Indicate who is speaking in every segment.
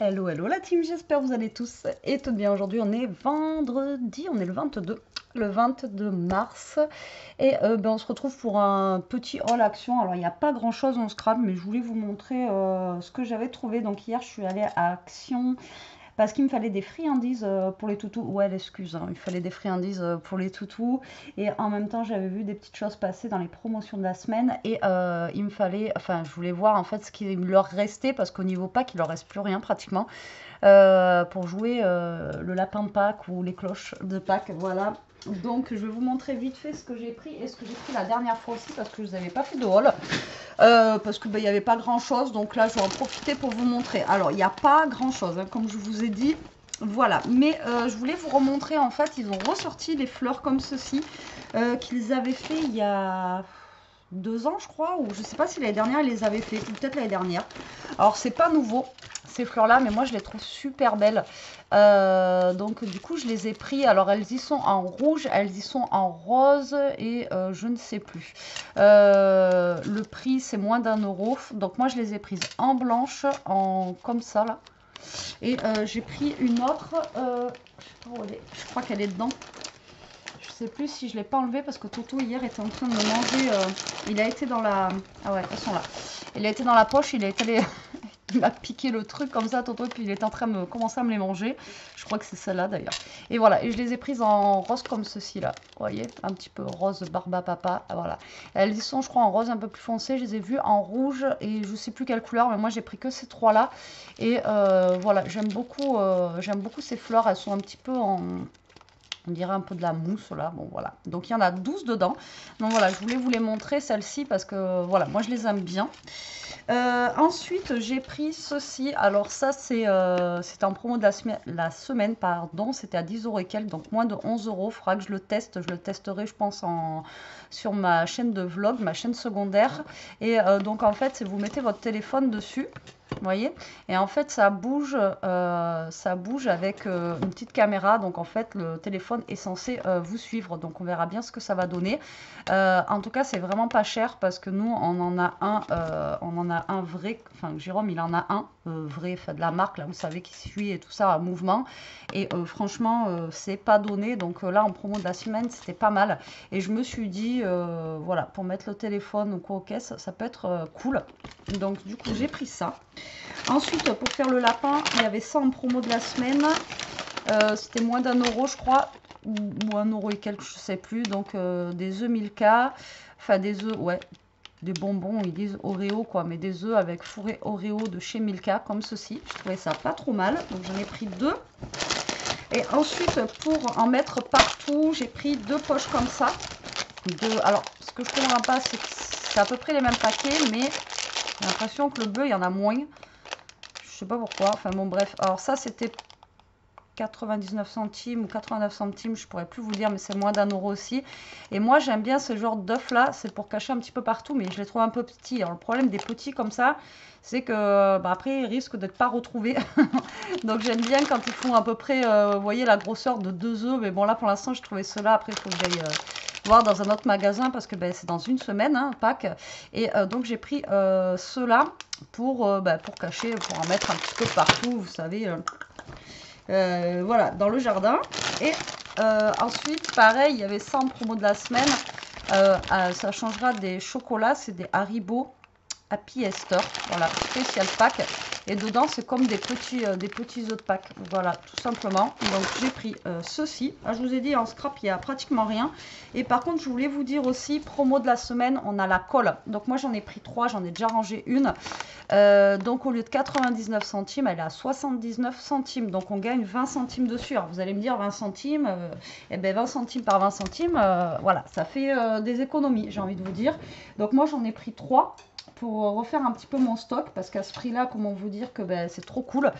Speaker 1: Hello, hello la team, j'espère que vous allez tous et toutes bien. Aujourd'hui on est vendredi, on est le 22 mars et on se retrouve pour un petit haul action. Alors il n'y a pas grand chose en scrap mais je voulais vous montrer ce que j'avais trouvé. Donc hier je suis allée à Action parce qu'il me fallait des friandises pour les toutous. Ouais, l'excuse, hein, il fallait des friandises pour les toutous. Et en même temps, j'avais vu des petites choses passer dans les promotions de la semaine. Et il me fallait, enfin, je voulais voir en fait ce qui leur restait parce qu'au niveau pack, il leur reste plus rien pratiquement pour jouer le lapin de Pâques ou les cloches de Pâques. Voilà. Donc je vais vous montrer vite fait ce que j'ai pris et ce que j'ai pris la dernière fois aussi parce que je n'avais pas fait de haul. Parce qu'il n'y avait pas grand chose, donc là je vais en profiter pour vous montrer. Alors il n'y a pas grand chose, hein, comme je vous ai dit, voilà, mais je voulais vous remontrer. En fait ils ont ressorti les fleurs comme ceci qu'ils avaient fait il y a 2 ans je crois, ou je sais pas si l'année dernière ils les avaient fait, ou peut-être l'année dernière. Alors c'est pas nouveau ces fleurs là, mais moi je les trouve super belles. Donc du coup je les ai pris. Alors elles y sont en rouge, elles y sont en rose et je ne sais plus. Le prix c'est moins d'1 euro, donc moi je les ai prises en blanche, en comme ça là. Et j'ai pris une autre, je sais pas où elle est, je crois qu'elle est dedans. Je sais plus si je l'ai pas enlevé parce que Toto hier était en train de me manger. Il a été dans la, ah ouais, elles sont là. Il a été dans la poche, il a été allé il m'a piqué le truc comme ça, Toto, puis il est en train de commencer à me les manger. Je crois que c'est celle-là d'ailleurs. Et voilà, et je les ai prises en rose comme ceci là. Vous voyez, un petit peu rose barba papa. Voilà. Elles y sont, je crois, en rose un peu plus foncé. Je les ai vues en rouge et je sais plus quelle couleur, mais moi j'ai pris que ces trois là. Et voilà, j'aime beaucoup ces fleurs. Elles sont un petit peu en, on dirait un peu de la mousse là, bon voilà. Donc il y en a 12 dedans. Donc voilà, je voulais vous les montrer celles-ci parce que voilà, moi je les aime bien. Ensuite, j'ai pris ceci. Alors ça, c'était en promo de la semaine, pardon. C'était à 10 € et quelques, donc moins de 11 €. Il faudra que je le teste. Je le testerai, je pense, sur ma chaîne de vlog, ma chaîne secondaire. Et donc, en fait, vous mettez votre téléphone dessus. Vous voyez, et en fait ça bouge avec une petite caméra. Donc en fait le téléphone est censé vous suivre, donc on verra bien ce que ça va donner. En tout cas c'est vraiment pas cher parce que nous on en a un vrai, enfin Jérôme il en a un vrai, fait de la marque là, vous savez, qui suit et tout ça à mouvement. Et franchement c'est pas donné. Donc là en promo de la semaine c'était pas mal et je me suis dit voilà, pour mettre le téléphone ou quoi aux caisses ça peut être cool. Donc du coup j'ai pris ça. Ensuite, pour faire le lapin, il y avait ça en promo de la semaine. C'était moins d'1 € je crois, ou 1 € et quelques, je sais plus. Donc des œufs Milka, enfin des œufs, ouais, des bonbons, ils disent Oreo quoi, mais des œufs avec fourré Oreo de chez Milka, comme ceci. Je trouvais ça pas trop mal, donc j'en ai pris 2. Et ensuite, pour en mettre partout, j'ai pris 2 poches comme ça. Alors, ce que je comprends pas, c'est que c'est à peu près les mêmes paquets, mais j'ai l'impression que le bleu, il y en a moins. Je sais pas pourquoi. Enfin bon, bref. Alors ça, c'était 99 centimes ou 89 centimes, je pourrais plus vous dire, mais c'est moins d'1 € aussi. Et moi, j'aime bien ce genre d'œuf là. C'est pour cacher un petit peu partout, mais je les trouve un peu petits. Alors le problème des petits comme ça, c'est que après, ils risquent d'être pas retrouvés. Donc j'aime bien quand ils font à peu près, vous voyez, la grosseur de 2 œufs. Mais bon, là pour l'instant, je trouvais cela. Après, il faut que j'aille voir dans un autre magasin parce que c'est dans une semaine, hein, Pâques. Et donc j'ai pris ceux-là pour cacher, pour en mettre un petit peu partout, vous savez. Voilà, dans le jardin. Et ensuite, pareil, il y avait ça en promo de la semaine. Ça changera des chocolats, c'est des Haribo Happy Esther, voilà, spécial pack. Et dedans, c'est comme des petits œufs de Pâques. Voilà, tout simplement. Donc, j'ai pris ceci. Ah, je vous ai dit, en scrap, il n'y a pratiquement rien. Et par contre, je voulais vous dire aussi, promo de la semaine, on a la colle. Donc, moi, j'en ai pris 3. J'en ai déjà rangé une. Donc, au lieu de 99 centimes, elle est à 79 centimes. Donc, on gagne 20 centimes dessus. Alors, vous allez me dire 20 centimes. 20 centimes par 20 centimes, voilà, ça fait des économies, j'ai envie de vous dire. Donc, moi, j'en ai pris 3. Pour refaire un petit peu mon stock parce qu'à ce prix là, comment vous dire que c'est trop cool.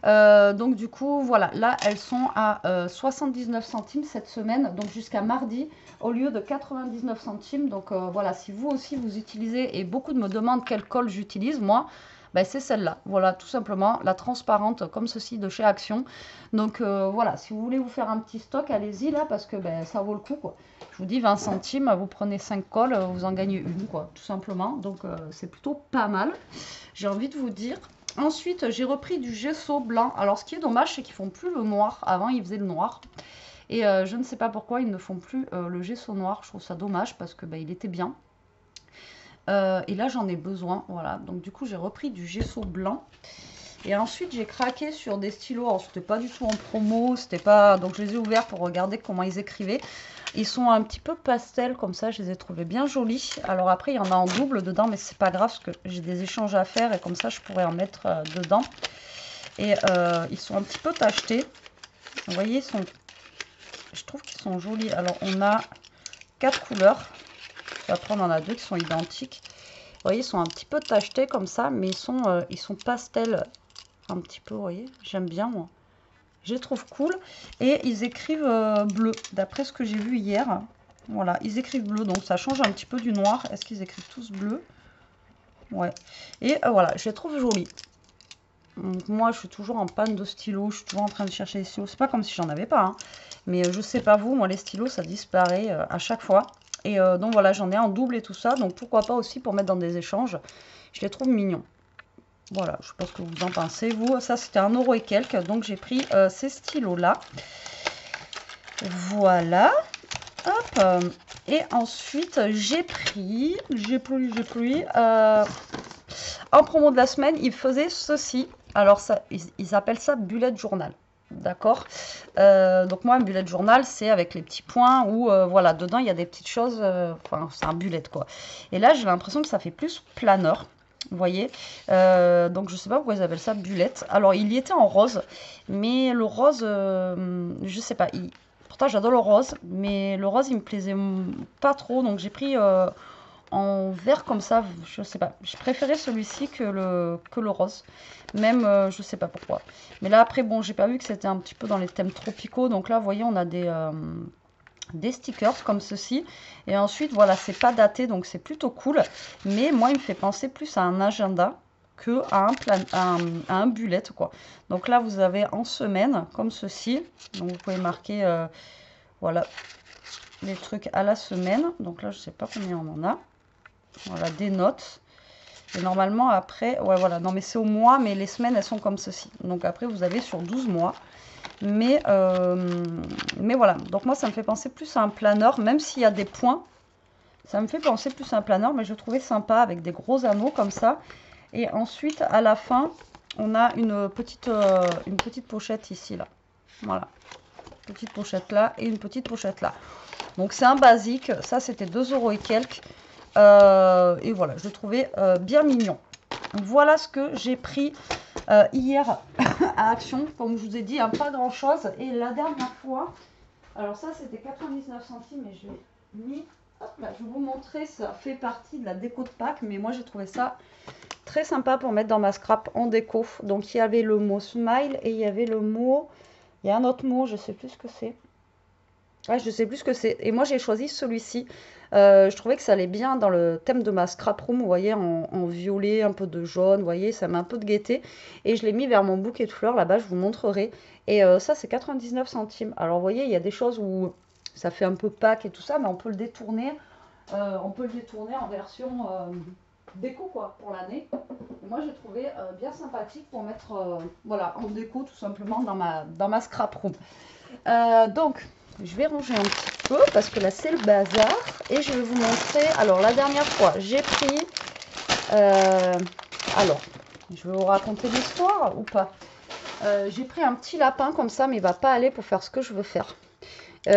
Speaker 1: Donc du coup voilà, là elles sont à 79 centimes cette semaine, donc jusqu'à mardi, au lieu de 99 centimes. Donc voilà, si vous aussi vous utilisez, et beaucoup de me demandent quelle colle j'utilise, moi c'est celle-là, voilà, tout simplement, la transparente comme ceci de chez Action. Donc voilà, si vous voulez vous faire un petit stock, allez-y là, parce que ça vaut le coup quoi. Je vous dis 20 centimes, vous prenez 5 colles, vous en gagnez une quoi, tout simplement. Donc c'est plutôt pas mal, j'ai envie de vous dire. Ensuite, j'ai repris du gesso blanc. Alors, ce qui est dommage, c'est qu'ils font plus le noir. Avant, ils faisaient le noir. Et je ne sais pas pourquoi ils ne font plus le gesso noir. Je trouve ça dommage parce que il était bien. Et là, j'en ai besoin. Voilà. Donc, du coup, j'ai repris du gesso blanc. Et ensuite, j'ai craqué sur des stylos. Alors, c'était pas du tout en promo. C'était pas... Donc, je les ai ouverts pour regarder comment ils écrivaient. Ils sont un petit peu pastel comme ça. Je les ai trouvés bien jolis. Alors, après, il y en a en double dedans. Mais c'est pas grave parce que j'ai des échanges à faire. Et comme ça, je pourrais en mettre dedans. Et ils sont un petit peu tachetés. Vous voyez, je trouve qu'ils sont jolis. Alors, on a 4 couleurs. Après, on en a 2 qui sont identiques. Vous voyez, ils sont un petit peu tachetés comme ça, mais ils sont pastels un petit peu, vous voyez. J'aime bien, moi. Je les trouve cool. Et ils écrivent bleu, d'après ce que j'ai vu hier. Voilà, ils écrivent bleu, donc ça change un petit peu du noir. Est-ce qu'ils écrivent tous bleu? Ouais. Et voilà, je les trouve jolis. Donc moi, je suis toujours en panne de stylos. Je suis toujours en train de chercher des stylos. C'est pas comme si j'en avais pas, hein. Mais je sais pas vous, moi, les stylos, ça disparaît à chaque fois. Et donc voilà, j'en ai en double et tout ça. Donc pourquoi pas aussi pour mettre dans des échanges. Je les trouve mignons. Voilà, je sais pas ce que vous en pensez. Vous, ça c'était 1 € et quelques. Donc j'ai pris ces stylos-là. Voilà. Hop. Et ensuite, j'ai pris en promo de la semaine, ils faisaient ceci. Alors, ça, ils appellent ça bullet journal. D'accord. Donc moi, un bullet journal, c'est avec les petits points où, voilà, dedans, il y a des petites choses. Enfin, c'est un bullet, quoi. Et là, j'ai l'impression que ça fait plus planeur. Vous voyez. Donc, je sais pas pourquoi ils appellent ça bullet. Alors, il y était en rose. Mais le rose, je sais pas. Pourtant, j'adore le rose. Mais le rose, il me plaisait pas trop. Donc, j'ai pris... en vert comme ça, je sais pas. Je préférais celui-ci que le rose. Même, je sais pas pourquoi. Mais là, après, bon, j'ai pas vu que c'était un petit peu dans les thèmes tropicaux. Donc là, vous voyez, on a des stickers comme ceci. Et ensuite, voilà, c'est pas daté, donc c'est plutôt cool. Mais moi, il me fait penser plus à un agenda que à un bullet, quoi. Donc là, vous avez en semaine, comme ceci. Donc, vous pouvez marquer, voilà, les trucs à la semaine. Donc là, je sais pas combien on en a. Voilà, des notes. Et normalement, après, ouais, voilà, non, mais c'est au mois, mais les semaines, elles sont comme ceci. Donc après, vous avez sur 12 mois. Mais voilà, donc moi, ça me fait penser plus à un planeur, même s'il y a des points. Ça me fait penser plus à un planeur, mais je trouvais sympa avec des gros anneaux comme ça. Et ensuite, à la fin, on a une petite pochette ici, là. Voilà. Petite pochette là et une petite pochette là. Donc c'est un basique. Ça, c'était 2 € et quelques. Et voilà, je le trouvais bien mignon. Voilà ce que j'ai pris hier à Action. Comme je vous ai dit, hein, pas grand chose. Et la dernière fois, alors ça c'était 99 centimes, mais je l'ai mis. Hop là, je vais vous montrer, ça fait partie de la déco de Pâques, mais moi j'ai trouvé ça très sympa pour mettre dans ma scrap en déco. Donc il y avait le mot smile et il y avait le mot, il y a un autre mot, je sais plus ce que c'est. Ouais, je sais plus ce que c'est. Et moi, j'ai choisi celui-ci. Je trouvais que ça allait bien dans le thème de ma scrap room, vous voyez, en violet, un peu de jaune, vous voyez, ça met un peu de gaieté. Et je l'ai mis vers mon bouquet de fleurs, là-bas, je vous montrerai. Et ça, c'est 99 centimes. Alors, vous voyez, il y a des choses où ça fait un peu Pâques et tout ça, mais on peut le détourner. On peut le détourner en version déco, quoi, pour l'année. Moi, j'ai trouvé bien sympathique pour mettre, voilà, en déco, tout simplement, dans ma scrap room. Donc... je vais ranger un petit peu parce que là c'est le bazar et je vais vous montrer. Alors la dernière fois j'ai pris, alors je vais vous raconter l'histoire ou pas. J'ai pris un petit lapin comme ça, mais il va pas aller pour faire ce que je veux faire.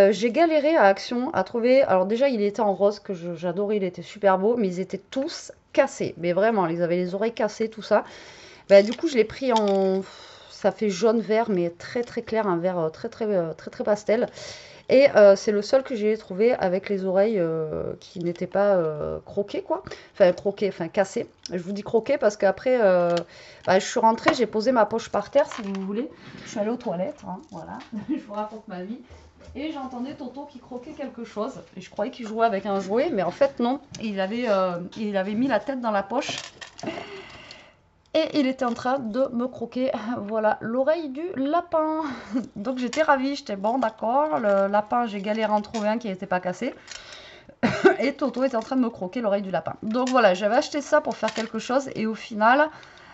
Speaker 1: J'ai galéré à Action à trouver. Alors déjà il était en rose que j'adorais, il était super beau, mais ils étaient tous cassés. Mais vraiment, ils avaient les oreilles cassées, tout ça. Bah, du coup je l'ai pris en, ça fait jaune vert, mais très très clair, un vert très pastel. Et c'est le seul que j'ai trouvé avec les oreilles qui n'étaient pas croquées, quoi. Enfin, croquées, enfin cassées. Je vous dis croquées parce qu'après, je suis rentrée, j'ai posé ma poche par terre, si vous voulez. Je suis allée aux toilettes, hein, voilà. Je vous raconte ma vie. Et j'entendais Toto qui croquait quelque chose. Et je croyais qu'il jouait avec un jouet, mais en fait, non. Il avait mis la tête dans la poche. Et il était en train de me croquer, voilà, l'oreille du lapin. Donc j'étais ravie, j'étais bon, d'accord. Le lapin, j'ai galéré à en trouver un qui n'était pas cassé. Et Toto était en train de me croquer l'oreille du lapin. Donc voilà, j'avais acheté ça pour faire quelque chose. Et au final,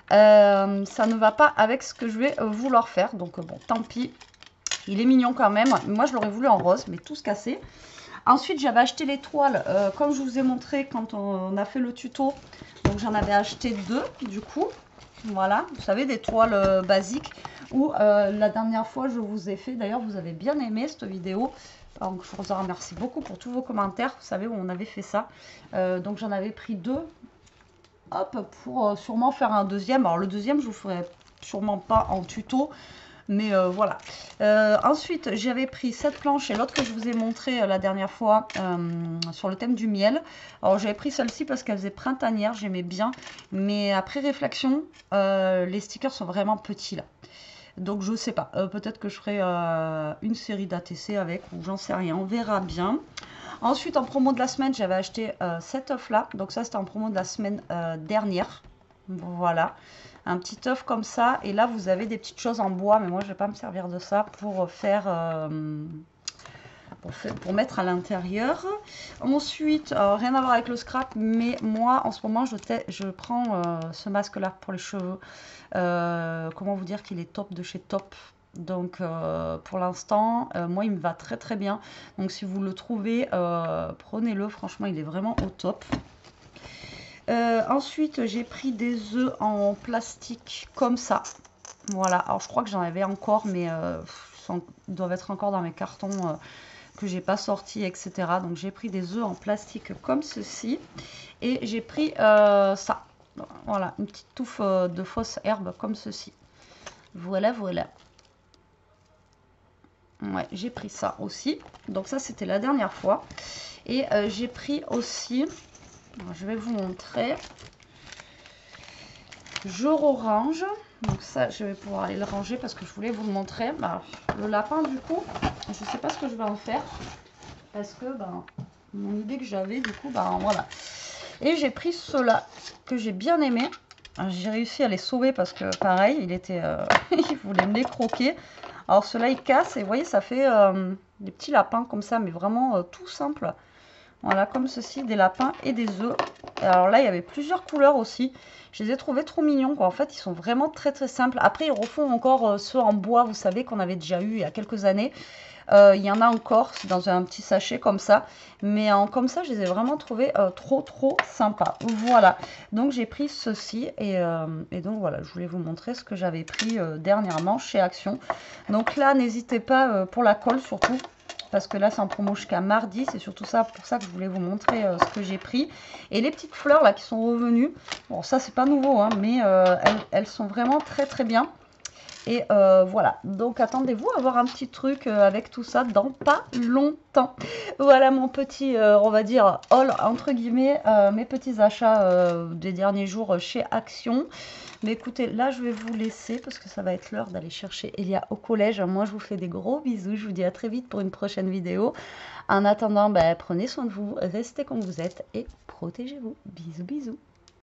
Speaker 1: ça ne va pas avec ce que je vais vouloir faire. Donc bon, tant pis. Il est mignon quand même. Moi, je l'aurais voulu en rose, mais tout se cassait. Ensuite, j'avais acheté les toiles, comme je vous ai montré quand on a fait le tuto. Donc, j'en avais acheté 2, du coup. Voilà, vous savez, des toiles basiques. Où la dernière fois, je vous ai fait, d'ailleurs, vous avez bien aimé cette vidéo. Donc, je vous en remercie beaucoup pour tous vos commentaires. Vous savez où on avait fait ça. Donc, j'en avais pris 2. Hop, pour sûrement faire un deuxième. Alors, le deuxième, je vous ferai sûrement pas en tuto. Mais voilà. Ensuite, j'avais pris cette planche et l'autre que je vous ai montré la dernière fois sur le thème du miel. Alors, j'avais pris celle-ci parce qu'elle faisait printanière, j'aimais bien. Mais après réflexion, les stickers sont vraiment petits là. Donc, je sais pas. Peut-être que je ferai une série d'ATC avec ou j'en sais rien. On verra bien. Ensuite, en promo de la semaine, j'avais acheté cet œuf là. Donc, ça, c'était en promo de la semaine dernière. Voilà. Un petit œuf comme ça. Et là, vous avez des petites choses en bois. Mais moi, je ne vais pas me servir de ça pour faire... pour mettre à l'intérieur. Ensuite, rien à voir avec le scrap. Mais moi, en ce moment, je prends ce masque-là pour les cheveux. Comment vous dire qu'il est top de chez Top. Donc, pour l'instant, moi, il me va très très bien. Donc, si vous le trouvez, prenez-le. Franchement, il est vraiment au top. Ensuite, j'ai pris des œufs en plastique comme ça. Voilà. Alors, je crois que j'en avais encore, mais ils doivent être encore dans mes cartons que j'ai pas sortis, etc. Donc, j'ai pris des œufs en plastique comme ceci. Et j'ai pris ça. Voilà, une petite touffe de fausse herbe comme ceci. Voilà, voilà. Ouais, j'ai pris ça aussi. Donc, ça, c'était la dernière fois. Et j'ai pris aussi... Alors, je vais vous montrer. Jour orange. Donc ça, je vais pouvoir aller le ranger parce que je voulais vous le montrer. Bah, le lapin, du coup, je ne sais pas ce que je vais en faire. Parce que, ben, mon idée que j'avais, du coup, ben, voilà. Et j'ai pris ceux-là que j'ai bien aimé. J'ai réussi à les sauver parce que, pareil, il était... il voulait me les croquer. Alors, ceux-là, ils cassent. Et vous voyez, ça fait des petits lapins comme ça, mais vraiment tout simple. Voilà, comme ceci, des lapins et des œufs. Alors là, il y avait plusieurs couleurs aussi. Je les ai trouvés trop mignons, quoi. En fait, ils sont vraiment très très simples. Après, ils refont encore ceux en bois, vous savez, qu'on avait déjà eu il y a quelques années. Il y en a encore dans un petit sachet comme ça. Mais comme ça, je les ai vraiment trouvés trop trop sympas. Voilà. Donc, j'ai pris ceci. Et donc, voilà, je voulais vous montrer ce que j'avais pris dernièrement chez Action. Donc là, n'hésitez pas pour la colle surtout. Parce que là, c'est en promo jusqu'à mardi. C'est surtout ça, pour ça que je voulais vous montrer ce que j'ai pris. Et les petites fleurs là qui sont revenues. Bon, ça, c'est pas nouveau, hein, mais elles sont vraiment très très bien. Et voilà. Donc, attendez-vous à voir un petit truc avec tout ça dans pas longtemps. Voilà mon petit, on va dire, haul, entre guillemets, mes petits achats des derniers jours chez Action. Mais écoutez, là, je vais vous laisser parce que ça va être l'heure d'aller chercher Elia au collège. Moi, je vous fais des gros bisous. Je vous dis à très vite pour une prochaine vidéo. En attendant, prenez soin de vous, restez comme vous êtes et protégez-vous. Bisous, bisous.